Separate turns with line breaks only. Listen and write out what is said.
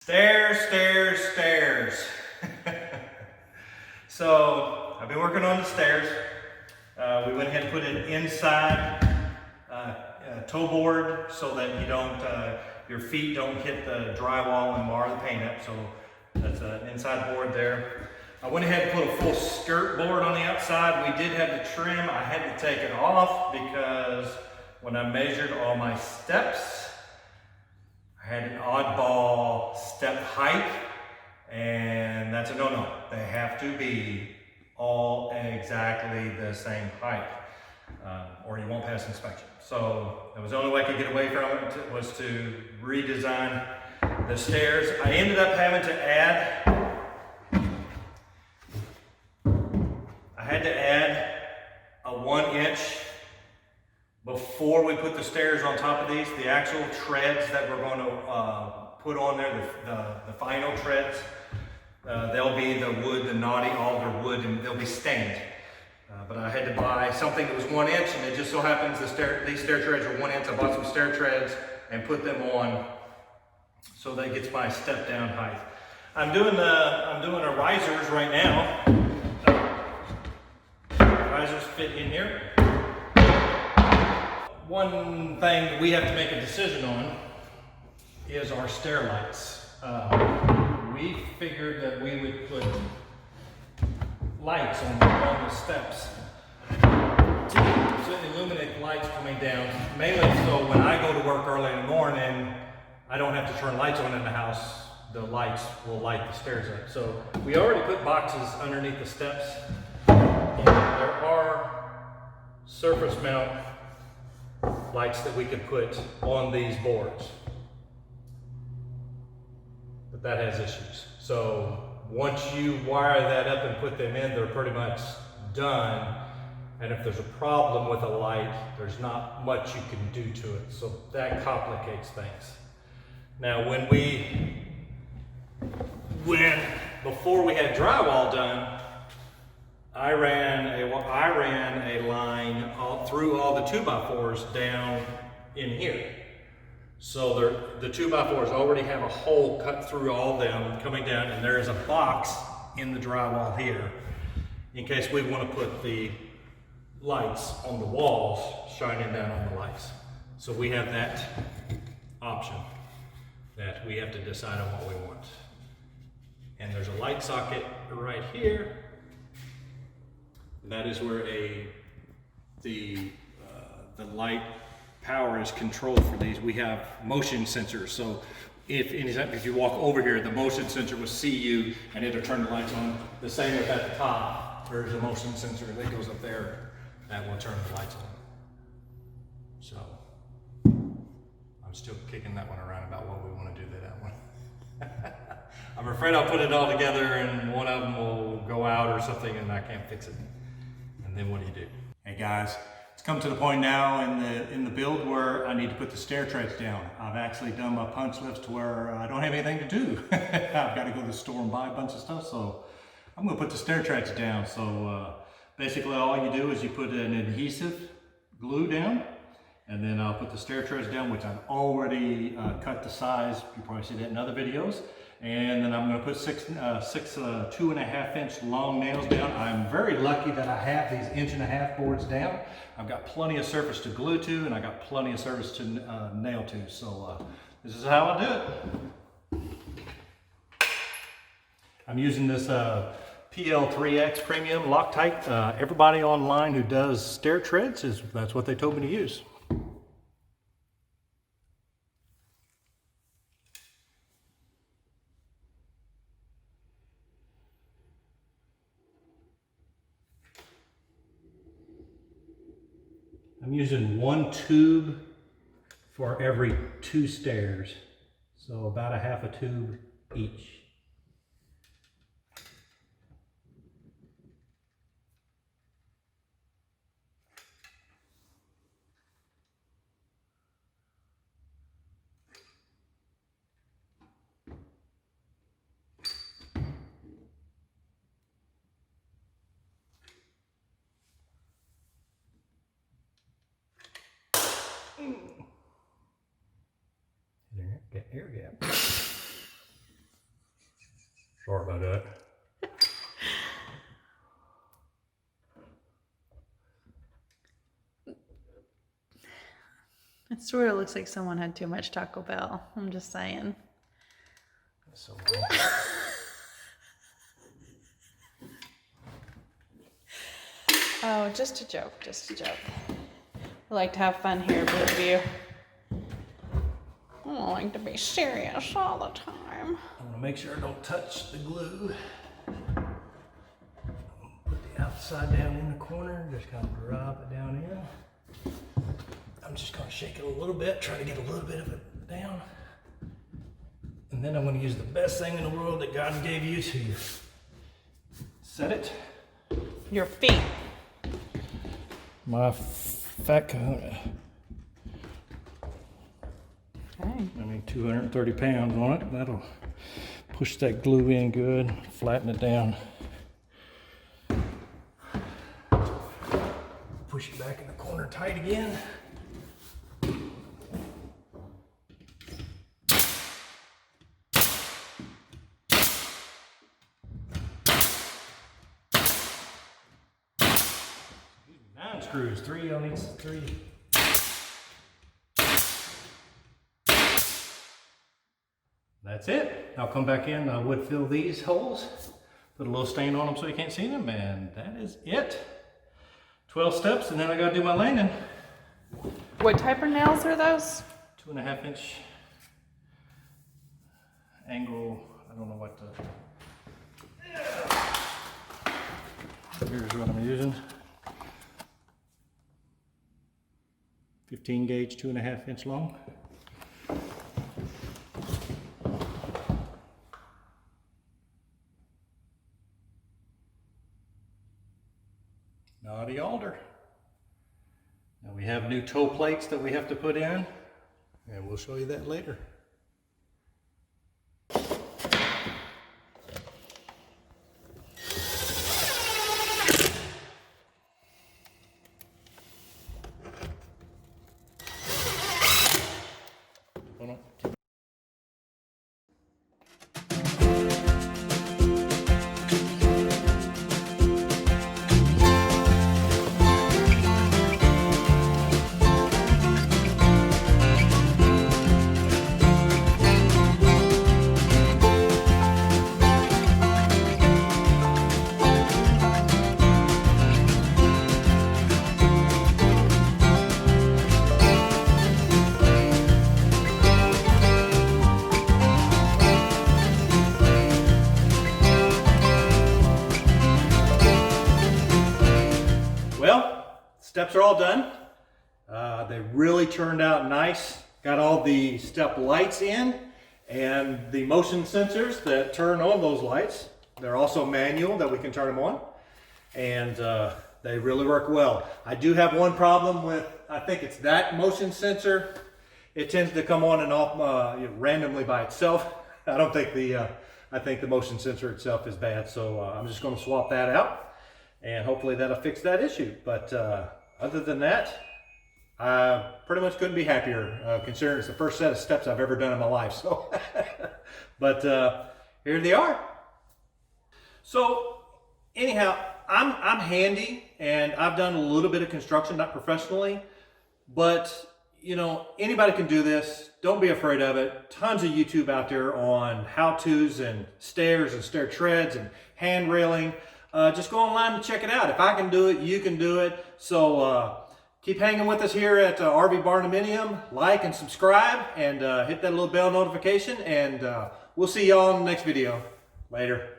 Stairs, stairs, stairs. So I've been working on the stairs. We went ahead and put it inside toe board so that you don't, your feet don't hit the drywall and mar the paint up. So that's an inside board there. I went ahead and put a full skirt board on the outside. We did have to trim. I had to take it off because when I measured all my steps, I had an oddball step height, and that's a no-no. They have to be all exactly the same height, or you won't pass inspection. So that was the only way I could get away from it, was to redesign the stairs. I ended up having to add, a 1 inch before we put the stairs on top of these. The actual treads that we're going to put on there, the final treads, they'll be the wood, the knotty alder wood, and they'll be stained. But I had to buy something that was 1 inch, and it just so happens these stair treads are 1 inch. I bought some stair treads and put them on so that gets my step down height. I'm doing the risers right now. Risers fit in here. One thing we have to make a decision on is our stair lights. We figured that we would put lights on the steps to illuminate the lights coming down, mainly so when I go to work early in the morning, I don't have to turn lights on in the house. The lights will light the stairs up. So we already put boxes underneath the steps, and there are surface mount lights that we could put on these boards, but that has issues. So once you wire that up and put them in, they're pretty much done. And if there's a problem with a light, there's not much you can do to it. So that complicates things. Now before we had drywall done, I ran a line through all the 2x4s down in here. So the 2x4s already have a hole cut through all them coming down, and there is a box in the drywall here in case we want to put the lights on the walls shining down on the lights. So we have that option that we have to decide on what we want. And there's a light socket right here. That is where the light power is controlled for these. We have motion sensors. So if you walk over here, the motion sensor will see you and it'll turn the lights on. The same with at the top. There's a motion sensor that goes up there that will turn the lights on. So I'm still kicking that one around about what we want to do to that one. I'm afraid I'll put it all together and one of them will go out or something and I can't fix it. And then what do you do? Hey guys, it's come to the point now in the build where I need to put the stair treads down. I've actually done my punch lists to where I don't have anything to do. I've got to go to the store and buy a bunch of stuff, so I'm going to put the stair treads down. So basically all you do is you put an adhesive glue down, and then I'll put the stair treads down, which I've already cut the size. You probably see that in other videos. And then I'm going to put six 2.5 inch long nails down. I'm very lucky that I have these 1.5 inch boards down. I've got plenty of surface to glue to, and I got plenty of surface to nail to. So this is how I do it. I'm using this PL3X Premium Loctite. Everybody online who does stair treads, that's what they told me to use. I'm using 1 tube for every 2 stairs, so about 1/2 tube each. Air gap. Sorry about that.
It sort of looks like someone had too much Taco Bell. I'm just saying.
So
Oh, just a joke, just a joke. I like to have fun here, Bridgeview. I don't like to be serious all the time.
I'm gonna make sure I don't touch the glue. Put the outside down in the corner, just kind of drop it down in. I'm just gonna shake it a little bit, try to get a little bit of it down. And then I'm gonna use the best thing in the world that God gave you to set it.
Your feet.
My fat kahuna.
Okay.
I mean, 230 pounds on it. That'll push that glue in good, flatten it down. Push it back in the corner tight again. Nine screws, three on each, three. That's it. I'll come back in, I would fill these holes, put a little stain on them so you can't see them, and that is it. 12 steps, and then I gotta do my landing.
What type of nails are those?
2.5 inch angle, I don't know what the, here's what I'm using. 15 gauge, 2.5 inch long. Naughty alder. Now we have new toe plates that we have to put in, and we'll show you that later. Hold on. Well, steps are all done. They really turned out nice. Got all the step lights in and the motion sensors that turn on those lights. They're also manual that we can turn them on, and they really work well. I do have one problem with, I think it's that motion sensor. It tends to come on and off randomly by itself. I don't think I think the motion sensor itself is bad, so I'm just going to swap that out, and hopefully that'll fix that issue. But other than that, I pretty much couldn't be happier, considering it's the first set of steps I've ever done in my life. So, but here they are. So anyhow, I'm handy, and I've done a little bit of construction, not professionally, but you know, anybody can do this. Don't be afraid of it. Tons of YouTube out there on how-tos and stairs and stair treads and hand railing. Just go online and check it out. If I can do it, you can do it. So keep hanging with us here at RV Barndominium. Like and subscribe, and hit that little bell notification, and we'll see y'all in the next video. Later.